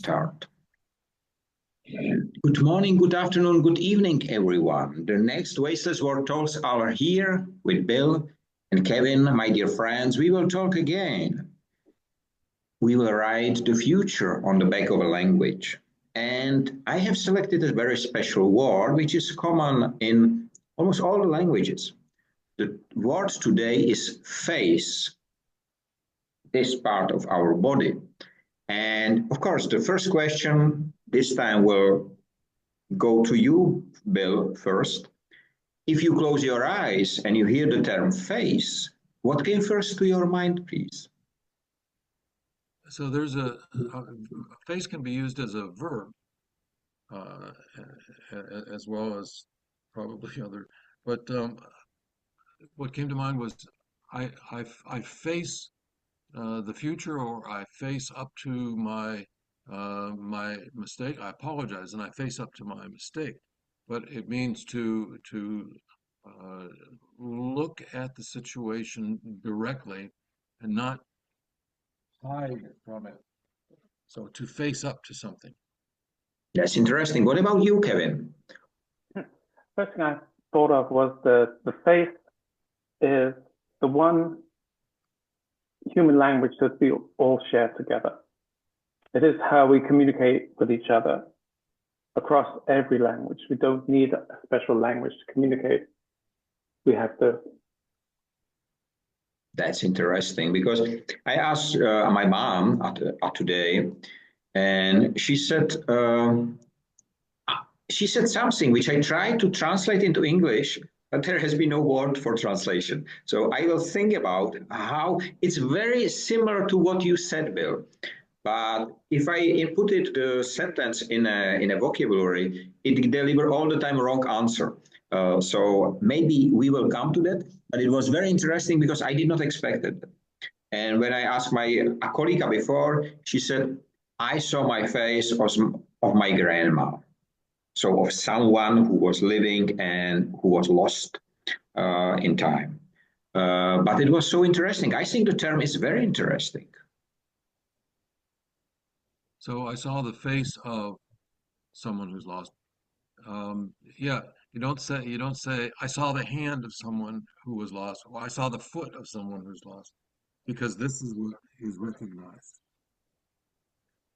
Start. Good morning, good afternoon, good evening, everyone. The next WASTELESS WORLD TALKS are here with Bill and Kevin, my dear friends. We will talk again. We will write the future on the back of a language. And I have selected a very special word, which is common in almost all the languages. The word today is face, this part of our body. And of course, the first question this time will go to you, Bill, first. If you close your eyes and you hear the term face, what came first to your mind, please? So there's a face can be used as a verb, as well as probably other. But what came to mind was I face the future, or I face up to my mistake. I apologize, and I face up to my mistake. But it means to look at the situation directly and not hide from it. So to face up to something. That's interesting. What about you, Kevin? First thing I thought of was the face is the one human language that we all share together. It is how we communicate with each other across every language. We don't need a special language to communicate. We have the. That's interesting, because I asked my mom today, and she said something which I tried to translate into English, but there has been no word for translation. So I will think about how it's very similar to what you said, Bill. But if I input it, the sentence in a vocabulary, it delivers all the time wrong answer. So maybe we will come to that. But it was very interesting because I did not expect it. And when I asked my colleague before, she said, I saw my face of my grandma. So of someone who was living and who was lost in time. But it was so interesting. I think the term is very interesting. So I saw the face of someone who's lost. Yeah, you don't say I saw the hand of someone who was lost, or I saw the foot of someone who's lost, because this is what is recognized.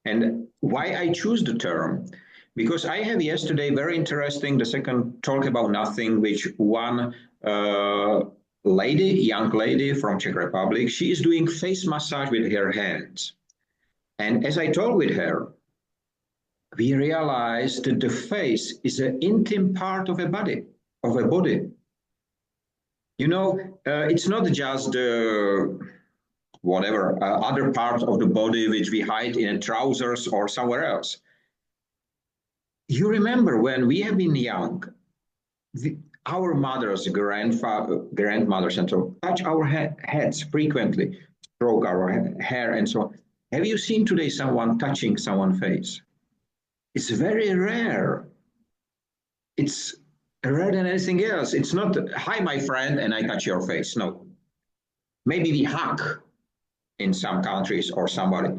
And why I choose the term? Because I have yesterday very interesting, the second talk about nothing, which one young lady from Czech Republic, she is doing face massage with her hands. And as I talk with her, we realized that the face is an intimate part of a body, You know, it's not just the other part of the body which we hide in trousers or somewhere else. You remember when we have been young, our mothers, grandmothers, and so touch our heads frequently, stroke our hair, and so on. Have you seen today someone touching someone's face? It's very rare. It's rarer than anything else. It's not, hi, my friend, and I touch your face. No. Maybe we hug in some countries or somebody,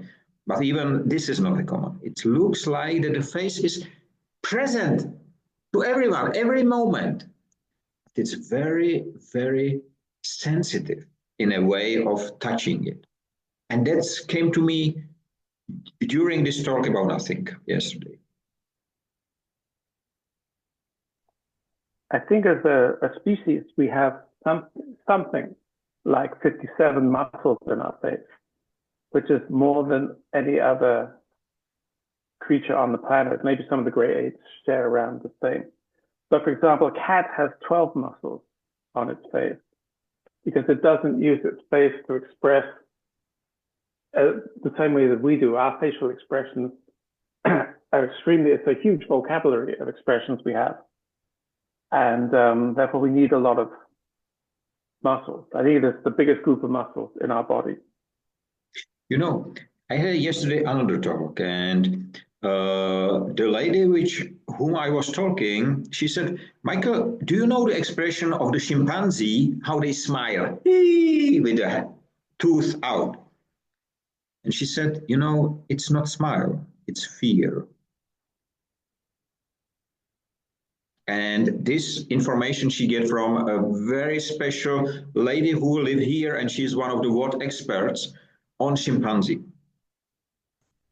but even this is not common. It looks like that the face is present to everyone, every moment. It's very, very sensitive in a way of touching it. And that came to me during this talk about nothing yesterday. I think as a species, we have something like 57 muscles in our face, which is more than any other creature on the planet. Maybe some of the great apes share around the same. So for example, a cat has 12 muscles on its face because it doesn't use its face to express the same way that we do. Our facial expressions are it's a huge vocabulary of expressions we have. And therefore we need a lot of muscles. I think it's the biggest group of muscles in our body. You know, I had yesterday another talk, and the lady whom I was talking, she said, Michael, do you know the expression of the chimpanzee, how they smile with the tooth out? And she said, you know, it's not smile, it's fear. And this information she get from a very special lady who live here, and she's one of the world experts on chimpanzee.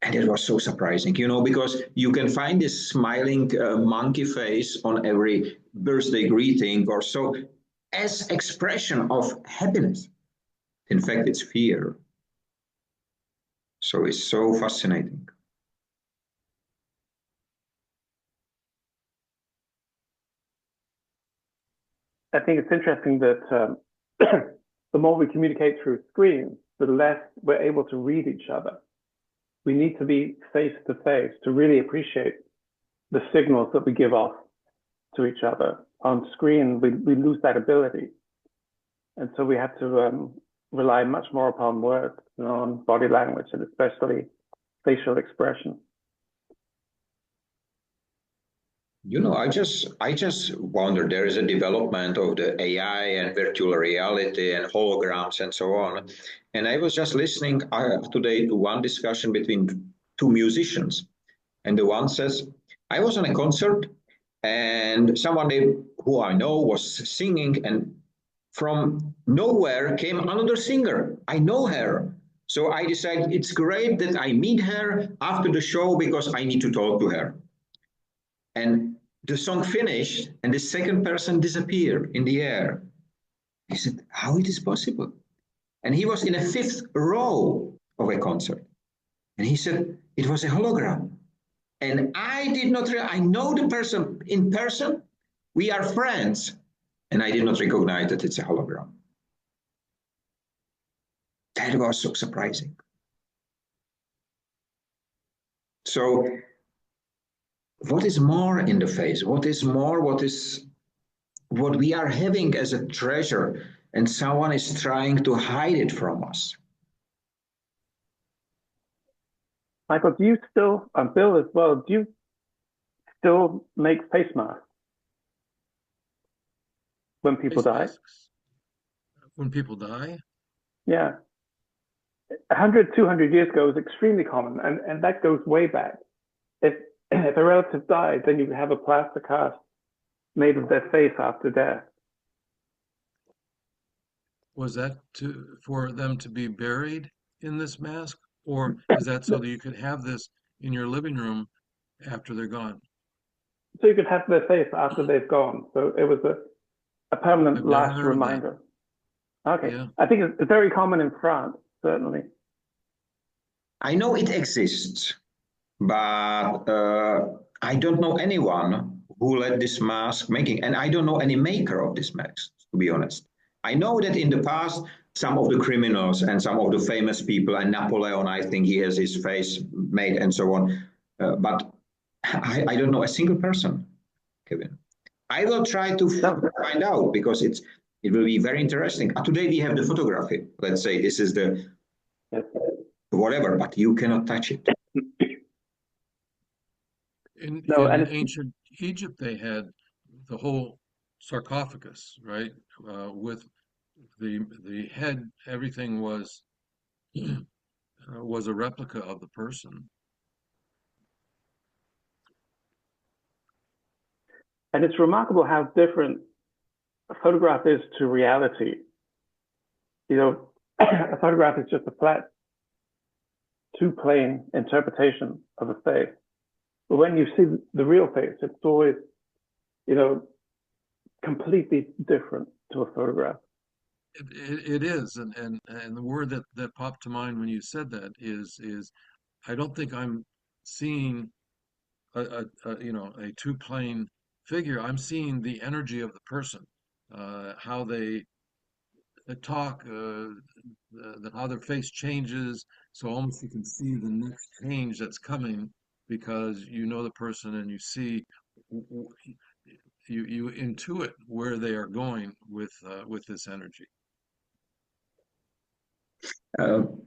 And it was so surprising, you know, because you can find this smiling monkey face on every birthday greeting or so as expression of happiness. In fact, it's fear. So it's so fascinating. I think it's interesting that the more we communicate through screens, the less we're able to read each other. We need to be face to face to really appreciate the signals that we give off to each other. On screen, we lose that ability. And so we have to rely much more upon words and on body language, and especially facial expression. You know, I just wonder, there is a development of the AI and virtual reality and holograms and so on. And I was just listening today to one discussion between two musicians. And the one says, I was on a concert and someone who I know was singing, and from nowhere came another singer. I know her. So I decided it's great that I meet her after the show because I need to talk to her. And the song finished and the second person disappeared in the air. I said, how it is possible? And he was in a fifth row of a concert. And he said, it was a hologram. And I did not, I know the person in person, we are friends. And I did not recognize that it's a hologram. That was so surprising. So, what is more in the face? What is more? What we are having as a treasure, and someone is trying to hide it from us? Michael, do you still, Bill as well, do you still make face masks when people die? When people die? Yeah. 100, 200 years ago was extremely common, and that goes way back. If a relative died, then you would have a plaster cast made of their face after death. Was that for them to be buried in this mask? Or is that so that you could have this in your living room after they're gone? So you could have their face after they've gone. So it was a permanent last reminder. Okay. Yeah. I think it's very common in France, certainly. I know it exists, but I don't know anyone who led this mask making, and I don't know any maker of this mask, to be honest. I know that in the past, some of the criminals and some of the famous people, and Napoleon, I think he has his face made and so on, but I don't know a single person, Kevin. I will try to find out because it will be very interesting. Today we have the photography. Let's say this is the whatever, but you cannot touch it. In ancient Egypt, they had the whole sarcophagus, right? With the head, everything was a replica of the person. And it's remarkable how different a photograph is to reality. You know, a photograph is just a flat, two-plane interpretation of a face. But when you see the real face, it's always, you know, completely different to a photograph. It is, and the word that popped to mind when you said that is I don't think I'm seeing a two-plane figure. I'm seeing the energy of the person, how they talk, how their face changes. So almost you can see the next change that's coming because you know the person and you see, you intuit where they are going with this energy.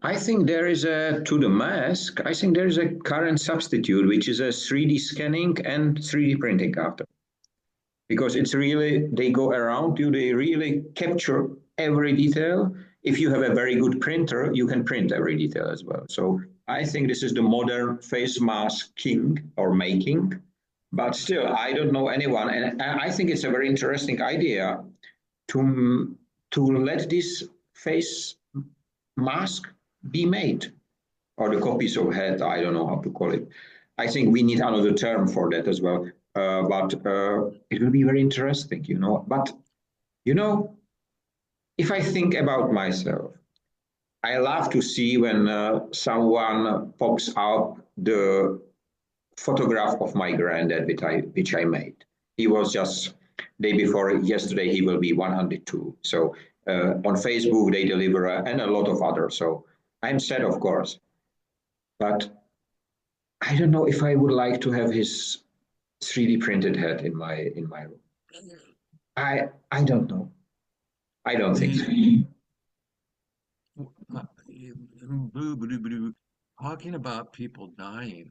I think there is to the mask, I think there is a current substitute, which is a 3D scanning and 3D printing after. Because it's really, they go around you, they really capture every detail. If you have a very good printer, you can print every detail as well. So I think this is the modern face mask king or making. But still, I don't know anyone, and I think it's a very interesting idea to let this face mask be made, or the copies of head. I don't know how to call it. I think we need another term for that as well. But it will be very interesting, you know. But you know, if I think about myself, I love to see when someone pops up the photograph of my granddad, which I made. He was just day before yesterday. He will be 102. So on Facebook they deliver and a lot of others. So I'm sad, of course, but I don't know if I would like to have his 3D printed head in my room. I don't know. I don't think so. Talking about people dying,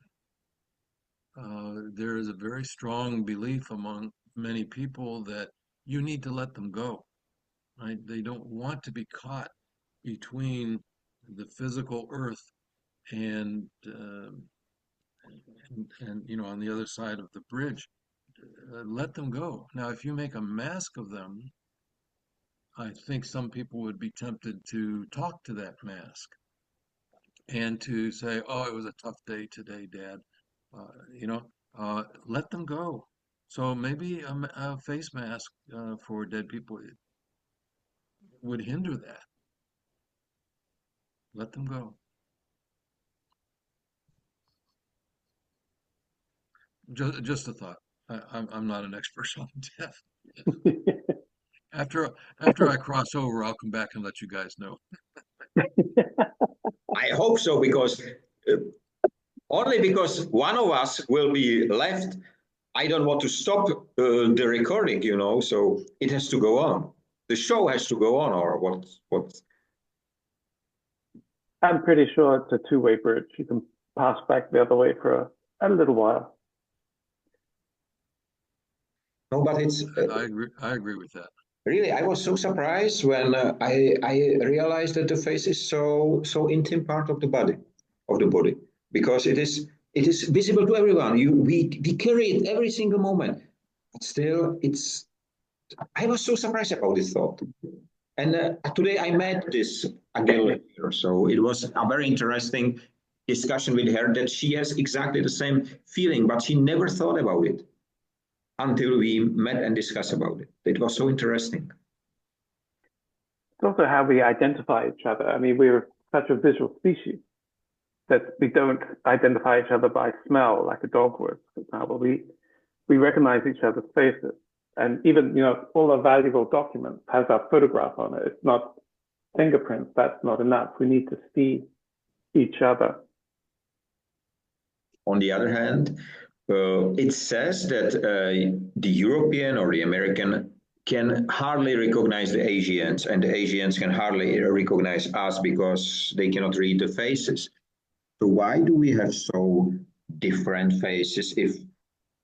there is a very strong belief among many people that you need to let them go, right? They don't want to be caught between the physical earth and you know, on the other side of the bridge. Let them go. Now, if you make a mask of them, I think some people would be tempted to talk to that mask and to say, "Oh, it was a tough day today, Dad." You know, let them go. So maybe a face mask for dead people would hinder that. Let them go. Just a thought. I'm not an expert on death. After I cross over, I'll come back and let you guys know. I hope so, because only because one of us will be left. I don't want to stop the recording, you know, so it has to go on. The show has to go on, or what? I'm pretty sure it's a two-way bridge. You can pass back the other way for a little while. No, but it's. I agree with that. Really, I was so surprised when I realized that the face is so intimate part of the body, because it is visible to everyone. We carry it every single moment, but still, it's. I was so surprised about this thought, and today I met this again later, so it was a very interesting discussion with her that she has exactly the same feeling, but she never thought about it until we met and discussed about it. It was so interesting. It's also how we identify each other. I mean, we're such a visual species that we don't identify each other by smell like a dog would, for example. We recognize each other's faces. And even, you know, all our valuable documents has our photograph on it. It's not fingerprints. That's not enough. We need to see each other. On the other hand, it says that the European or the American can hardly recognize the Asians, and the Asians can hardly recognize us because they cannot read the faces. So why do we have so different faces if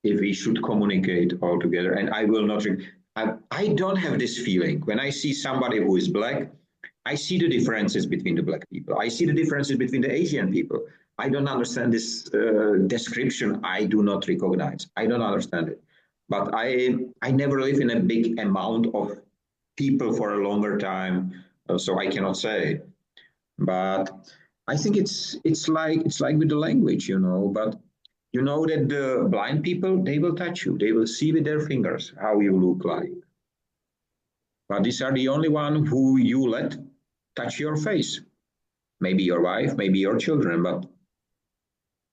we should communicate all together? And I will not. I don't have this feeling when I see somebody who is black. I see the differences between the black people. I see the differences between the Asian people. I don't understand this description. I do not recognize. I don't understand it. But I never live in a big amount of people for a longer time, so I cannot say. But I think it's like with the language, you know. But you know that the blind people, they will touch you. They will see with their fingers how you look like. But these are the only one who you let touch your face. Maybe your wife, maybe your children, but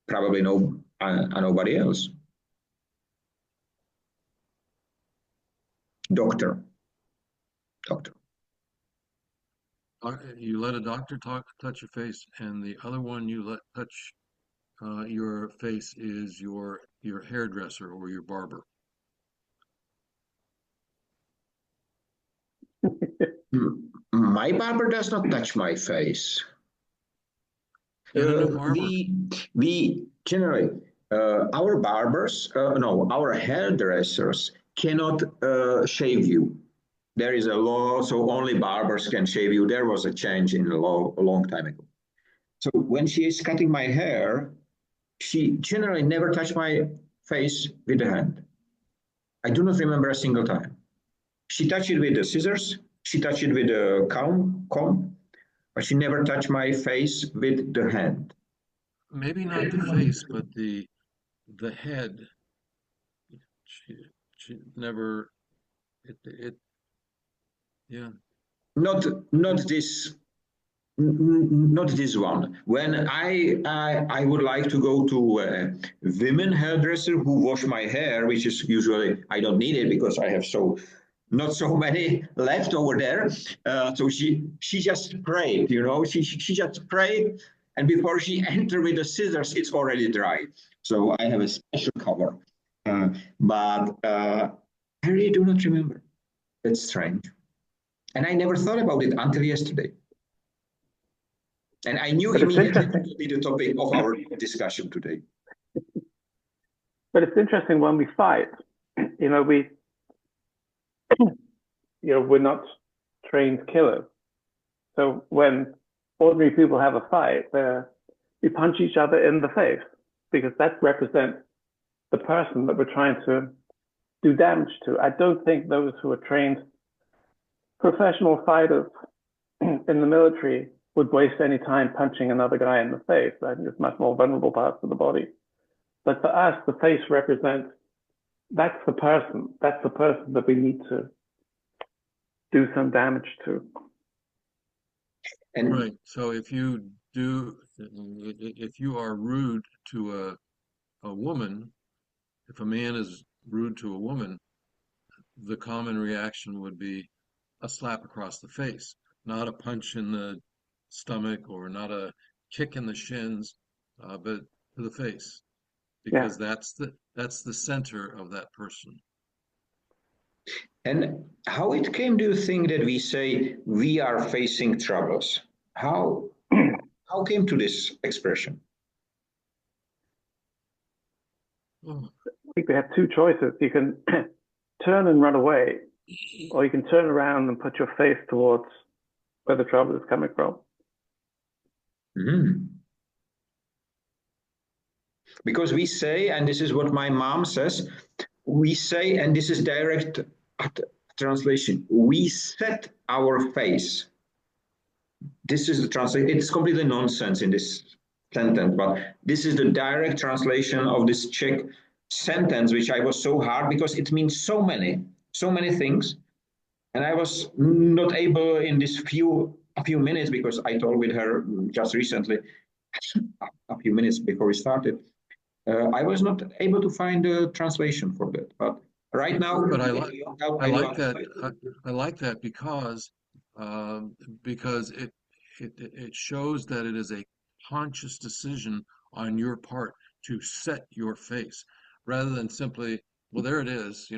probably nobody else. Doctor. You let a doctor touch your face, and the other one you let touch your face is your hairdresser or your barber. My barber does not touch my face. We generally our barbers, no, our hairdressers cannot shave you. There is a law, so only barbers can shave you. There was a change in the law a long time ago. So when she is cutting my hair, she generally never touched my face with the hand. I do not remember a single time. She touched it with the scissors, she touched it with a comb, but she never touched my face with the hand. Maybe not the face, but the head. She she never it yeah. Not not this not this one. When I would like to go to a women hairdresser who wash my hair, which is usually I don't need it because I have not so many left over there. So she just sprayed, she just sprayed, and before she entered with the scissors, it's already dry. So I have a special cover, but I really do not remember. That's strange, and I never thought about it until yesterday. And I knew But it's immediately it interesting. would be the topic of our discussion today. But it's interesting when we fight, we're not trained killers. So when ordinary people have a fight, we punch each other in the face because that represents the person that we're trying to do damage to. I don't think those who are trained professional fighters in the military would waste any time punching another guy in the face. I think it's much more vulnerable parts of the body. But for us, the face represents that's the person that we need to do some damage to. And right. So if you are rude to a woman, if a man is rude to a woman, the common reaction would be a slap across the face, not a punch in the stomach or not a kick in the shins, but to the face, because that's the center of that person. And how it came, do you think, that we say we are facing troubles? How came to this expression? I think we have two choices. You can turn and run away, or you can turn around and put your face towards where the trouble is coming from. Mm. Because we say, and this is what my mom says, we say, and this is direct translation, we set our face. This is the translation. It's completely nonsense in this sentence, but this is the direct translation of this Czech sentence, which I was so hard because it means so many things. And I was not able in this a few minutes, because I talked with her just recently, a few minutes before we started. I was not able to find a translation for that, but right now. But I like that because it shows that it is a conscious decision on your part to set your face, rather than simply, well, there it is,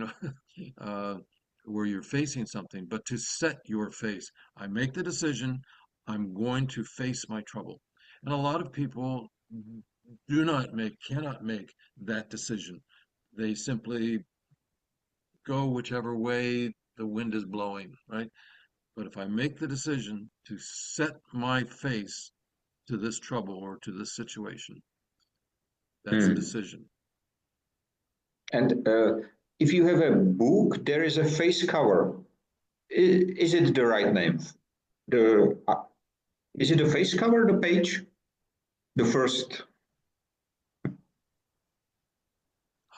where you're facing something, but to set your face. I make the decision, I'm going to face my trouble. And a lot of people cannot make that decision. They simply go whichever way the wind is blowing, right? But if I make the decision to set my face to this trouble or to this situation, that's a decision. And if you have a book, there is a face cover. Is it the right name? Is it the face cover, the page? The first?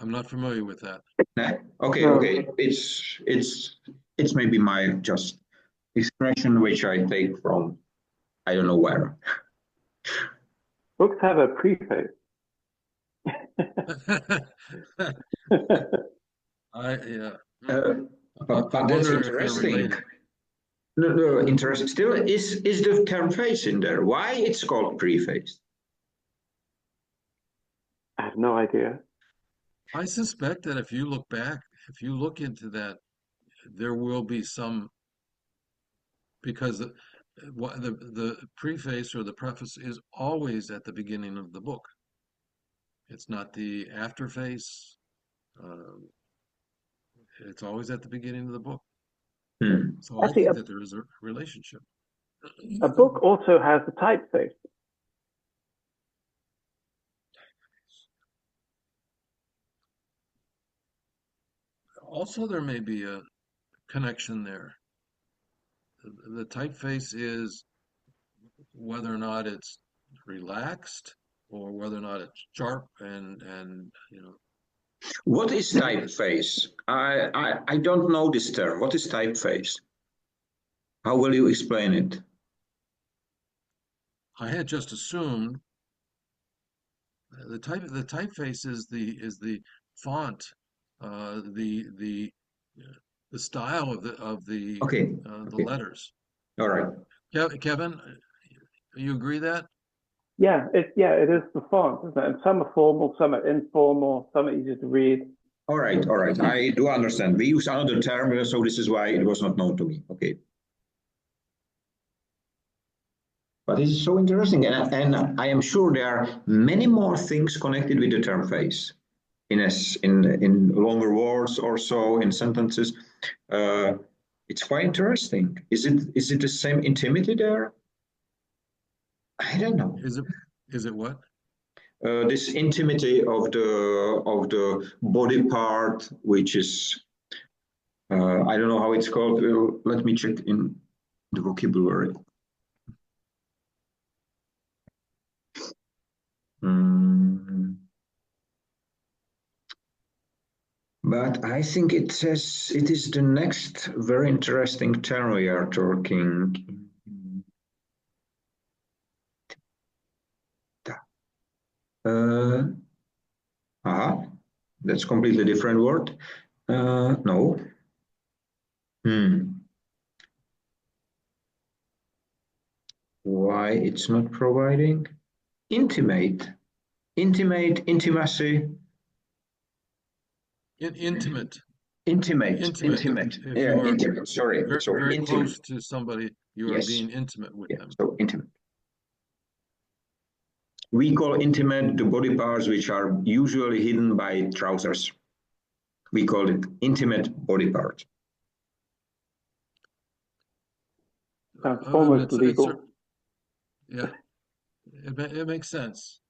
I'm not familiar with that. No? Okay. It's maybe my just expression, which I take from I don't know where. Books have a preface. But that's interesting. No, interesting. Still, is the term face in there? Why it's called preface? I have no idea. I suspect that if you look into that, there will be some, because the preface or the preface is always at the beginning of the book. It's not the afterface. It's always at the beginning of the book. So I think that there is a relationship. A book also has a typeface. also there may be a connection there. The typeface is whether or not it's relaxed or whether or not it's sharp and you know. What is typeface? I don't know this term. What is typeface? How will you explain it? I had just assumed the typeface is the font, the style of the Okay. the letters. All right. Kevin, you agree that? Yeah, it is the font, isn't it? And some are formal, some are informal, some are easy to read. All right. All right. I do understand. We use another term, so this is why it was not known to me. Okay. But it's so interesting, and I am sure there are many more things connected with the term face in longer words or so in sentences. It's quite interesting. Is it the same intimacy there? I don't know. Is it what? This intimacy of the body part, which is I don't know how it's called. Let me check in the vocabulary. But I think it says it is the next very interesting term we are talking. That's completely different word. No. Why it's not providing? Intimate, intimacy. Intimate. Intimate. Yeah, intimate. Sorry. Very intimate. Close to somebody, you are being intimate with them. So intimate. We call intimate the body parts which are usually hidden by trousers. We call it intimate body part. Almost legal. Yeah, it makes sense.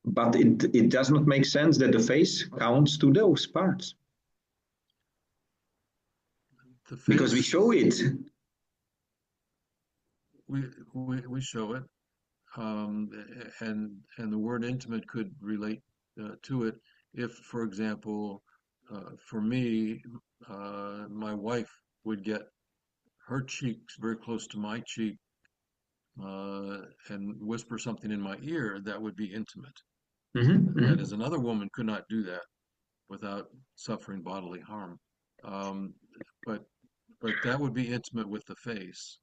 But it does not make sense that the face counts to those parts. The face, because we show it. We show it, and the word intimate could relate to it. If, for example, for me, my wife would get her cheeks very close to my cheek and whisper something in my ear, that would be intimate. That is, another woman could not do that without suffering bodily harm. But that would be intimate with the face.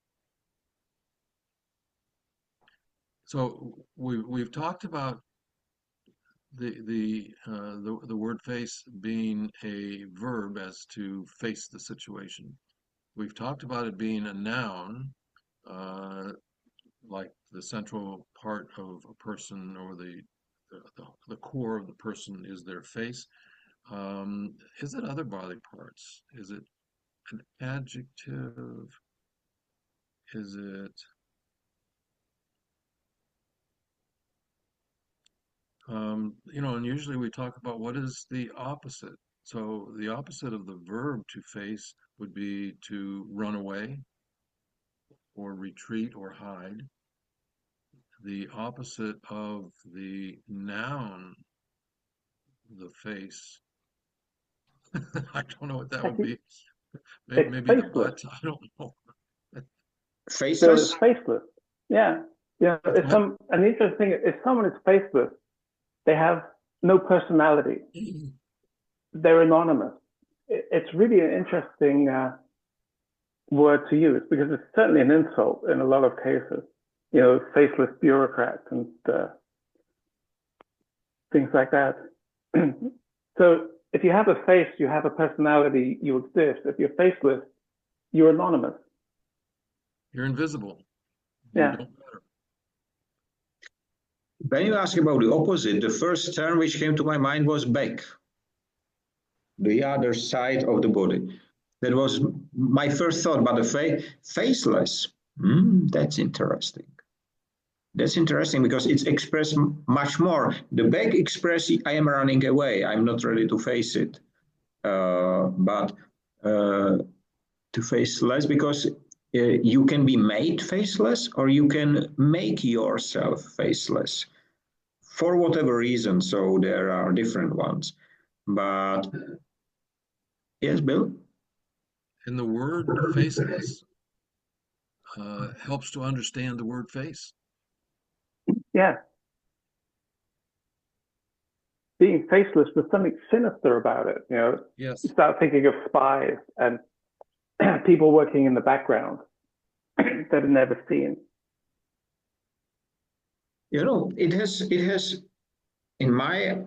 So we've talked about the word face being a verb as to face the situation. We've talked about it being a noun, like the central part of a person, or the core of the person is their face. Is it other body parts? Is it an adjective? Is it and usually we talk about what is the opposite. So the opposite of the verb to face would be to run away or retreat or hide. The opposite of the noun, the face, I don't know what that would be. Maybe the butt, I don't know. Faceless? So it's faceless. Yeah. Yeah. An interesting thing, if someone is faceless, they have no personality. They're anonymous. It's really an interesting word to use, because it's certainly an insult in a lot of cases. Faceless bureaucrats and things like that. So if you have a face, you have a personality, you exist. If you're faceless, you're anonymous. You're invisible. Yeah. You don't matter. When you ask about the opposite, the first term which came to my mind was back, the other side of the body. That was my first thought, but the faceless, that's interesting. That's interesting because it's expressed much more. The back express, I am running away. I'm not ready to face it. But to face less, because you can be made faceless or you can make yourself faceless for whatever reason. So there are different ones. But yes, Bill? And the word faceless helps to understand the word face. Yeah. Being faceless, there's something sinister about it. You know, Yes. you start thinking of spies and people working in the background that are never seen. You know, it has, in my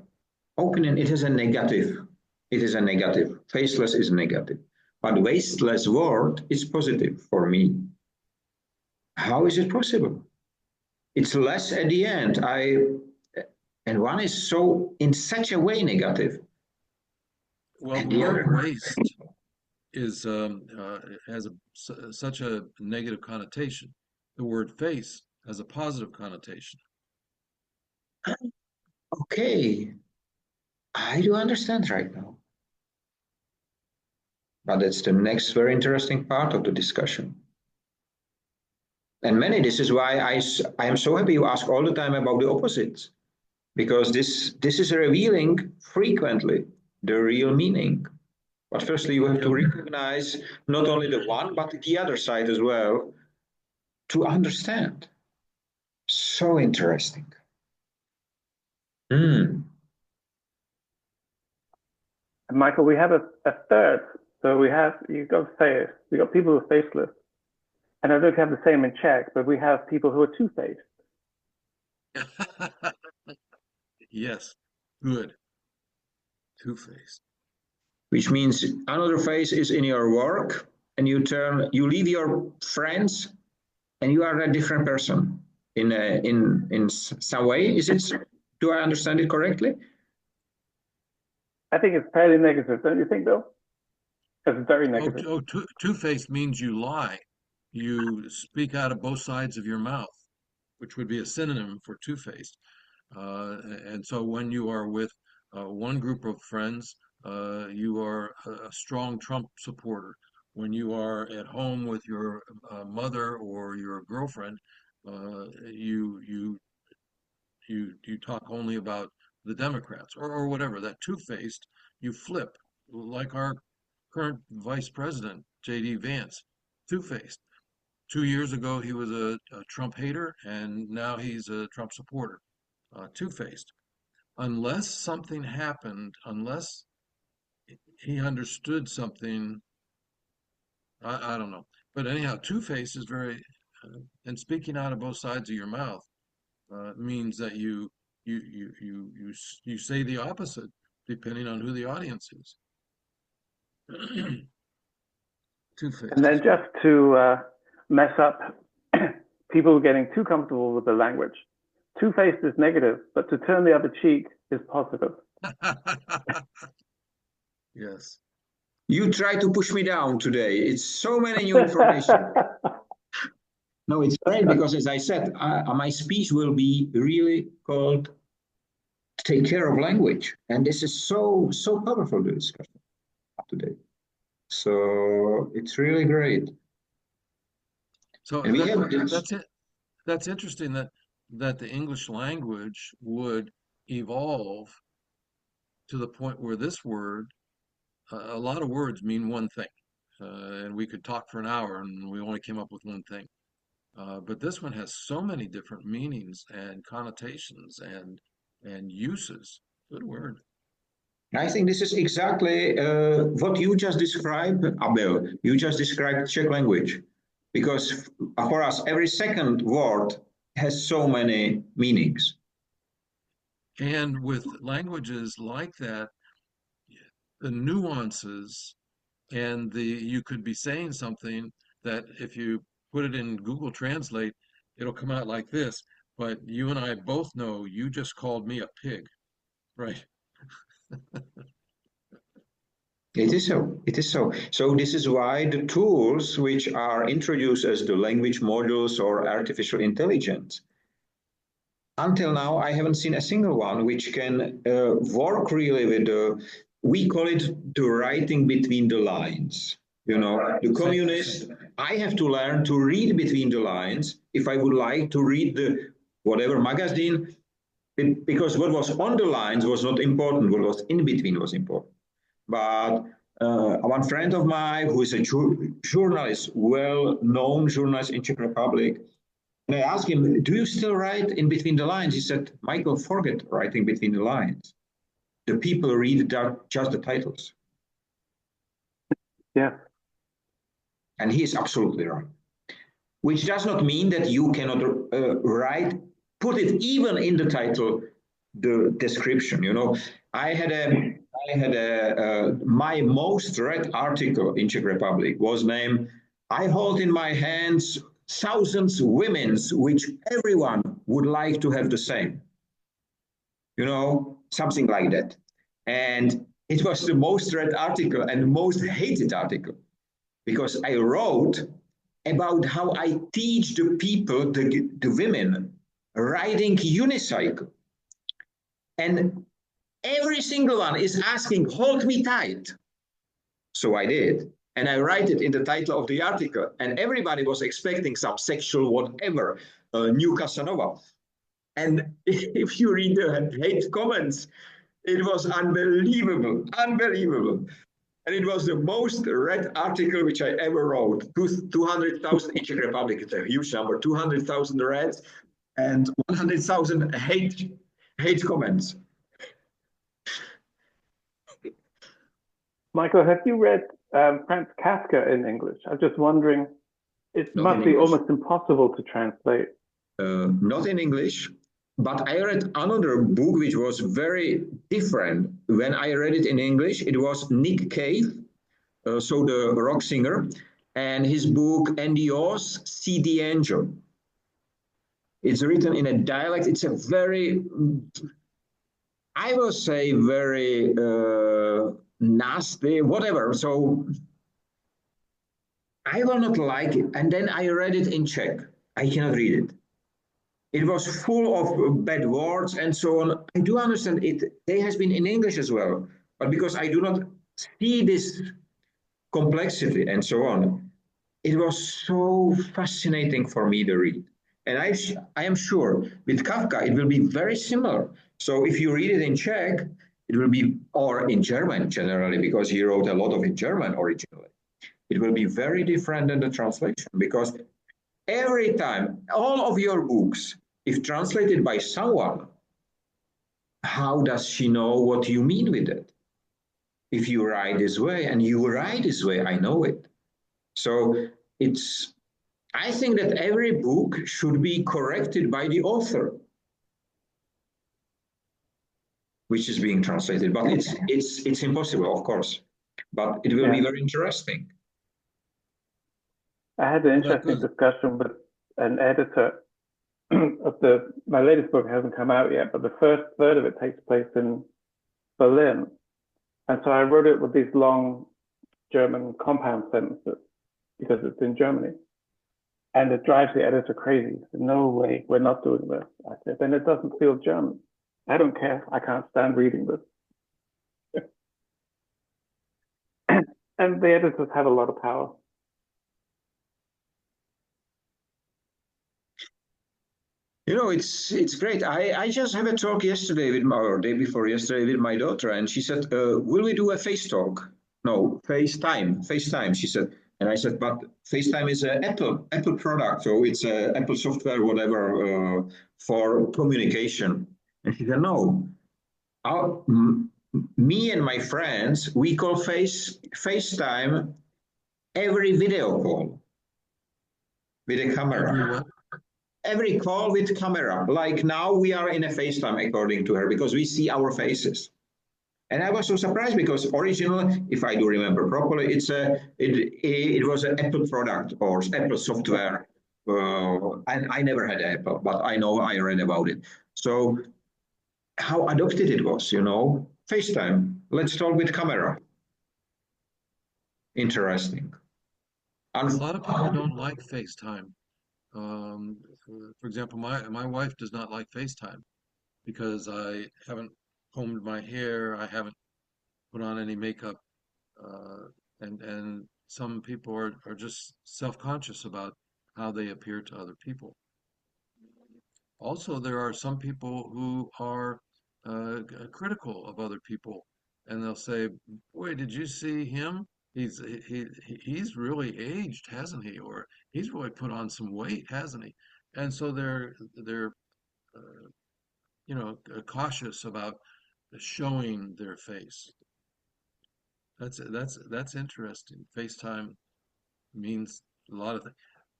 opinion, it has a negative. It is a negative. Faceless is negative. But wasteless world is positive for me. How is it possible? It's less at the end. And one is so in such a way negative. Well, And the the word other, waste is has such a negative connotation. The word face has a positive connotation. okay, I do understand right now. But that's the next very interesting part of the discussion. And Manny, this is why I am so happy you ask all the time about the opposites, because this is revealing frequently the real meaning. But firstly, you have to recognize not only the one, but the other side as well to understand. So interesting. And Michael, we have a third. So you got face, we got people who are faceless. And I don't have the same in Czech, but we have people who are two-faced. Yes, good. Two-faced. Which means another phase is in your work and you leave your friends and you are a different person in some way. Is it, do I understand it correctly? I think it's fairly negative, don't you think, Bill? It's very negative. Two-faced means you lie. You speak out of both sides of your mouth, which would be a synonym for two-faced. And so when you are with one group of friends, you are a strong Trump supporter. When you are at home with your mother or your girlfriend, you talk only about the Democrats or whatever. That two-faced, you flip, like our current vice president, J.D. Vance, two-faced. 2 years ago, he was a Trump hater, and now he's a Trump supporter. Two-faced. Unless something happened, unless he understood something, I don't know. But anyhow, two-faced is very, and speaking out of both sides of your mouth means that you say the opposite depending on who the audience is. Two-faced. And then just to mess up people getting too comfortable with the language. Two-faced is negative, but to turn the other cheek is positive. Yes. You try to push me down today. It's so many new information. No, it's great because, as I said, my speech will be really called "Take Care of Language," and this is so powerful, the discussion today. So it's really great. So and that's it. That's interesting that the English language would evolve to the point where this word, a lot of words mean one thing, and we could talk for an hour and we only came up with one thing. But this one has so many different meanings and connotations and uses. Good word. I think this is exactly what you just described, Abel. You just described Czech language. Because for us, every second word has so many meanings. And with languages like that, the nuances and you could be saying something that if you put it in Google Translate, it'll come out like this. But you and I both know you just called me a pig, right? It is so. It is so. So this is why the tools which are introduced as the language modules or artificial intelligence, until now, I haven't seen a single one which can work really with the, we call it the writing between the lines. You know, the communist, I have to learn to read between the lines if I would like to read the whatever magazine, because what was on the lines was not important, what was in between was important. But one friend of mine who is a journalist, well-known journalist in Czech Republic, and I asked him, do you still write in between the lines? He said, Michael, forget writing between the lines. The people read just the titles. Yeah. And he is absolutely right. Which does not mean that you cannot put it even in the title, the description. You know, I had my most read article in Czech Republic was named, I hold in my hands thousands of women's which everyone would like to have the same. You know, something like that. And it was the most read article and the most hated article, because I wrote about how I teach the people, the women, riding unicycle. And every single one is asking, hold me tight. So I did. And I write it in the title of the article. And everybody was expecting some sexual whatever, new Casanova. And if you read the hate comments, it was unbelievable, unbelievable. And it was the most read article which I ever wrote. 200,000 in Czech Republic, it's a huge number, 200,000 read and 100,000 hate comments. Michael, have you read Franz Kafka in English? I'm just wondering, it must be almost impossible to translate. Not in English, but I read another book which was very different. When I read it in English, it was Nick Cave, so the rock singer, and his book, En Dios Si the Angel. It's written in a dialect. It's a very, I will say, very nasty, whatever. So I will not like it. And then I read it in Czech. I cannot read it. It was full of bad words and so on. I do understand it. They has been in English as well, but because I do not see this complexity and so on, it was so fascinating for me to read. And I am sure with Kafka, it will be very similar. So if you read it in Czech, it will be, or in German generally, because he wrote a lot of in German originally, it will be very different than the translation, because every time, all of your books, if translated by someone, how does she know what you mean with it? If you write this way, and you write this way, I know it. So I think that every book should be corrected by the author, which is being translated. But it's impossible, of course. But it will be very interesting. I had an interesting discussion with an editor of my latest book hasn't come out yet, but the first third of it takes place in Berlin. And so I wrote it with these long German compound sentences because it's in Germany. And it drives the editor crazy. He said, no way, we're not doing this. I said, then it doesn't feel German. I don't care. I can't stand reading this. And the editors have a lot of power. You know, it's great. I just had a talk yesterday or day before yesterday with my daughter, and she said, will we do a face talk? No, FaceTime, she said. And I said, but FaceTime is an Apple product, so it's a Apple software, whatever, for communication. And she said, no. Me and my friends, we call FaceTime every video call with a camera. Every call with camera, like now we are in a FaceTime, according to her, because we see our faces. And I was so surprised because originally, if I do remember properly, it was an Apple product or Apple software. And I never had Apple, but I know I read about it. So how adopted it was, you know, FaceTime, let's talk with camera. Interesting. A lot of people don't like FaceTime. for example, my wife does not like FaceTime because I haven't combed my hair, I haven't put on any makeup, uh, and some people are just self-conscious about how they appear to other people. Also, there are some people who are critical of other people, and they'll say, "Boy, did you see him? He's really aged, hasn't he? Or he's really put on some weight, hasn't he?" And so they're uh, cautious about showing their face. That's interesting. FaceTime means a lot of things.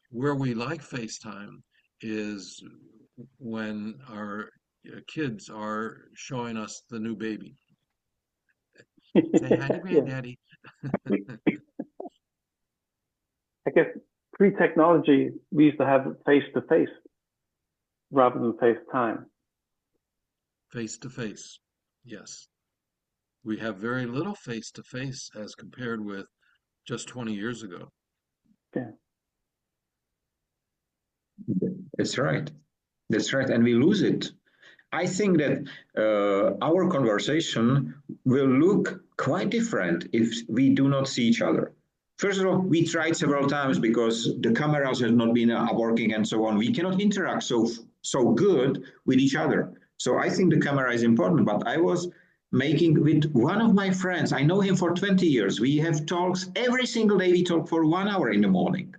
Where we like FaceTime is when our kids are showing us the new baby. Say hi to Yeah. granddaddy. I guess pre-technology, we used to have face to face rather than FaceTime. Face to face. Yes. We have very little face to face as compared with just 20 years ago. Yeah. That's right. That's right. And we lose it. I think that our conversation will look quite different if we do not see each other. First of all, we tried several times because the cameras have not been working and so on. We cannot interact so good with each other. So I think the camera is important. But I was making with one of my friends. I know him for 20 years. We have talks every single day. We talk for 1 hour in the morning.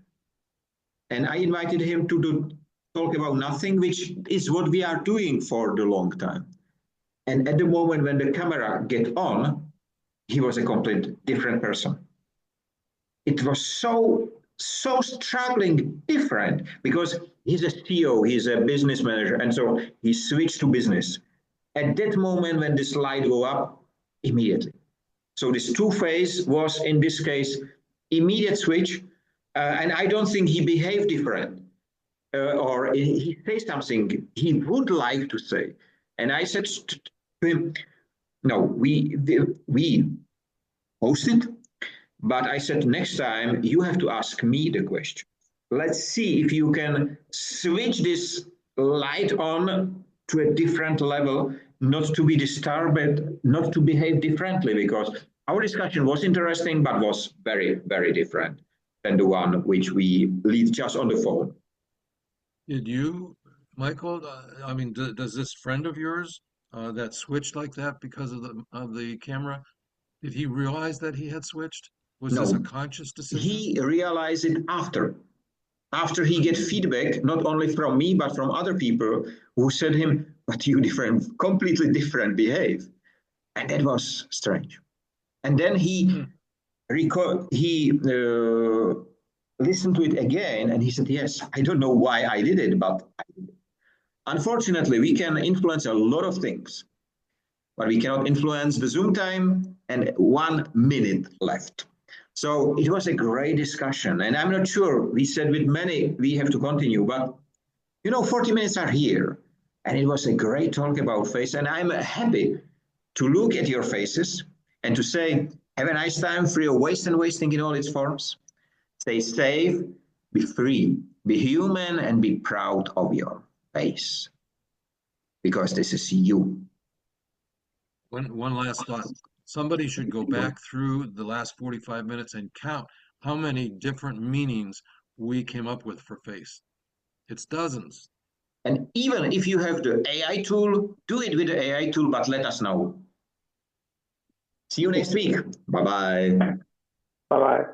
And I invited him to talk about nothing, which is what we are doing for the long time. And at the moment when the camera get on, he was a complete different person. It was so struggling different because he's a CEO, he's a business manager, and so he switched to business. At that moment when this light go up, immediately. So this two-phase was in this case immediate switch, and I don't think he behaved different. Or he says something he would like to say. And I said to him, no, we hosted, but I said, next time you have to ask me the question. Let's see if you can switch this light on to a different level, not to be disturbed, not to behave differently, because our discussion was interesting, but was very, very different than the one which we lead just on the phone. Did you, Michael, I mean, does this friend of yours that switched like that because of the camera, did he realize that he had switched? Was this a No, conscious decision? he realized it after he get feedback, not only from me, but from other people who said to him, but you completely different behave. And that was strange. And then he listened to it again and he said, yes, I don't know why I did it, but I did it. Unfortunately, we can influence a lot of things, but we cannot influence the Zoom time and 1 minute left. So it was a great discussion. And I'm not sure, we said with many, we have to continue, but 40 minutes are here. And it was a great talk about face. And I'm happy to look at your faces and to say, have a nice time, free of waste and wasting in all its forms. Stay safe, be free, be human, and be proud of your face. Because this is you. One last thought. Somebody should go back through the last 45 minutes and count how many different meanings we came up with for face. It's dozens. And even if you have the AI tool, do it with the AI tool, but let us know. See you next week. Bye-bye. Bye-bye.